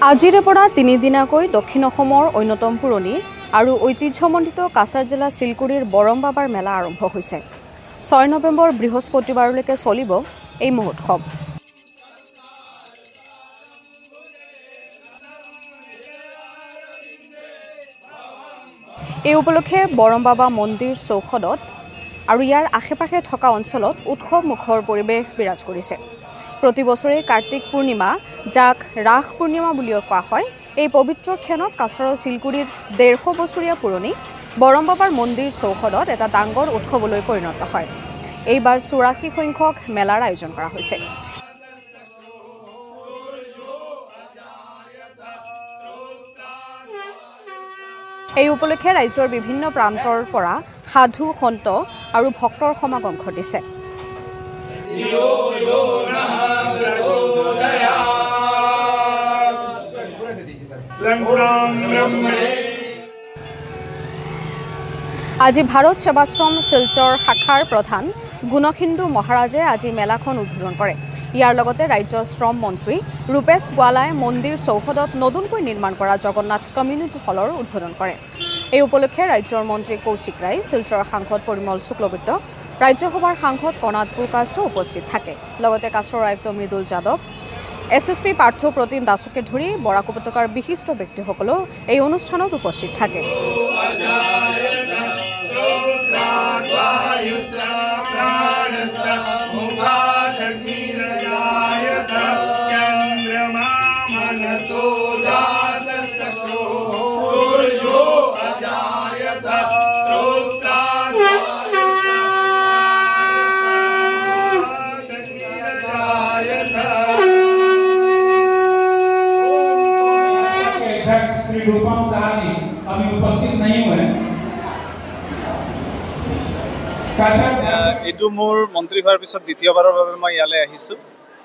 আজিৰে পৰা তিনিদিনাকৈ দক্ষিণ অসমৰ অন্যতম পুৰণি আৰু ঐতিহ্যমণ্ডিত কাছাৰ জিলা শিলকুৰিৰ বৰমবাবাৰ মেলা আৰম্ভ হৈছে। 6 নৱেম্বৰ বৃহস্পতিবাৰলৈকে চলিব এই মহোৎসৱ। এই উপলক্ষে বৰমবাবা মন্দিৰ চৌহদত আৰু ইয়াৰ আশে-পাশে থকা অঞ্চলত উৎসৱ মুখৰ পৰিৱেশ বিৰাজ কৰিছে। প্ৰতি বছৰে কাৰ্তিক পূৰ্ণিমা, যাক ৰাস পূৰ্ণিমা বুলিও কোৱা হয়, এই পবিত্ৰ ক্ষণত কাছাৰৰ শিলকুৰিৰ 150 বছৰীয়া পুৰণি বৰমবাবাৰ মন্দিৰ চৌহদত এটা ডাঙৰ উৎসৱলৈ পৰিণত হয়। এইবাৰ 84 সংখ্যক মেলাৰ আয়োজন কৰা হৈছে। এই উপলক্ষে ৰাজ্যৰ বিভিন্ন প্ৰান্তৰ পৰা সাধু, সন্ত আৰু ভক্তৰ সমাগম ঘটিছে। আজি ভাৰত সেৱাশ্ৰম শিলচৰ শাখাৰ প্ৰধান গুণসিন্ধু মহাৰাজে আজি মেলাখন উদ্বোধন কৰে। ইয়াৰ লগতে ৰাজ্যৰ শ্ৰম মন্ত্ৰী ৰূপেশ গোৱালাই মন্দিৰ চৌহদত নতুনকৈ নিৰ্মাণ কৰা জগন্নাথ কমিউনিটি হলৰ উদ্বোধন কৰে। এই উপলক্ষে ৰাজ্যৰ মন্ত্ৰী কৌশিক ৰায়, শিলচৰৰ সাংসদ পৰিমল শুক্লবৈদ্য, ৰাজ্যসভাৰ সাংসদ কণাদ পুৰকাষ্ট উপস্থিত থাকে। লগতে কাছাৰৰ আয়ুক্ত মৃদুল যাদৱ, SSP পাৰ্থ প্ৰতিম দাসকে ধৰি বৰাক উপত্যকাৰ বিশিষ্ট ব্যক্তিসকলেও এই অনুষ্ঠানত উপস্থিত থাকে। श्री रूपम साहनी अभी उपस्थित नहीं हुए। এইটো মোৰ মন্ত্ৰী হোৱাৰ পিছত দ্বিতীয়বাৰৰ বাবে মই ইয়ালৈ আহিছোঁ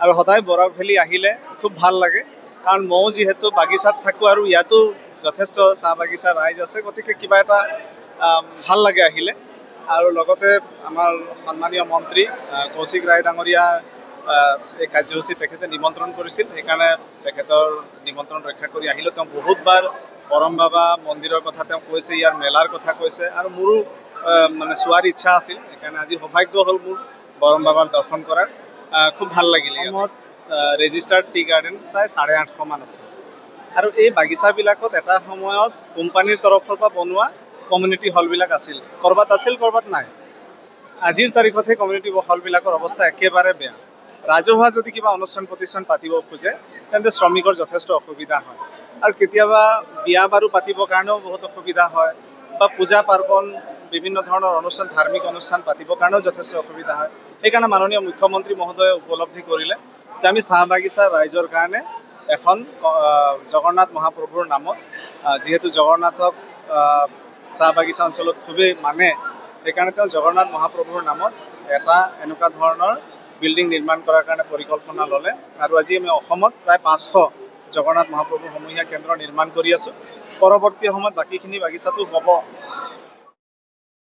আৰু সদায় বৰাক ভেলী আহিলে খুব ভাল লাগে, কাৰণ ময়ো যিহেতু বাগিচাত থাকোঁ আৰু ইয়াতো যথেষ্ট চাহ বাগিচা ৰাইজ আছে, গতিকে কিবা এটা ভাল লাগে আহিলে। আৰু লগতে আমাৰ সন্মানীয় মন্ত্ৰী কৌশিক ৰায় ডাঙৰীয়া এই কাৰ্যসূচী তেখেতে নিমন্ত্ৰণ কৰিছিল, সেইকাৰণে তেখেতৰ নিমন্ত্ৰণ ৰক্ষা কৰি আহিলোঁ। তেওঁ বহুতবাৰ বৰমবাবা মন্দিৰৰ কথা তেওঁ কৈছে, ইয়াৰ মেলাৰ কথা কৈছে, আৰু মোৰো মানে চোৱাৰ ইচ্ছা আছিল, সেইকাৰণে আজি সৌভাগ্য হ'ল মোৰ বৰমবাবাৰ দৰ্শন কৰাৰ। খুব ভাল লাগিল। অসমত ৰেজিষ্টাৰ্ড টি গাৰ্ডেন প্ৰায় 850 মান আছে, আৰু এই বাগিচাবিলাকত এটা সময়ত কোম্পানীৰ তৰফৰ পৰা বনোৱা কমিউনিটি হলবিলাক আছিল, ক'ৰবাত আছিল ক'ৰবাত নাই। আজিৰ তাৰিখতহে কমিউনিটি হলবিলাকৰ অৱস্থা একেবাৰে বেয়া। ৰাজহুৱা যদি কিবা অনুষ্ঠান প্ৰতিষ্ঠান পাতিব খোজে তেন্তে শ্ৰমিকৰ যথেষ্ট অসুবিধা হয়, আৰু কেতিয়াবা বিয়া বাৰু পাতিবৰ কাৰণেও বহুত অসুবিধা হয়, বা পূজা পাৰ্বণ বিভিন্ন ধৰণৰ অনুষ্ঠান, ধাৰ্মিক অনুষ্ঠান পাতিবৰ কাৰণেও যথেষ্ট অসুবিধা হয়। সেইকাৰণে মাননীয় মুখ্যমন্ত্ৰী মহোদয়ে উপলব্ধি কৰিলে যে আমি চাহ বাগিচা ৰাইজৰ কাৰণে এখন জগন্নাথ মহাপ্ৰভুৰ নামত, যিহেতু জগন্নাথক চাহ বাগিচা অঞ্চলত খুবেই মানে, সেইকাৰণে তেওঁ জগন্নাথ মহাপ্ৰভুৰ নামত এটা এনেকুৱা ধৰণৰ বিল্ডিং নিৰ্মাণ কৰাৰ কাৰণে পৰিকল্পনা ল'লে, আৰু আজি আমি অসমত প্ৰায় 500 জগন্নাথ মহাপ্ৰভু সমূহীয়া কেন্দ্ৰ নিৰ্মাণ কৰি আছোঁ। পৰৱৰ্তী সময়ত বাকীখিনি বাগিচাটো হ'ব,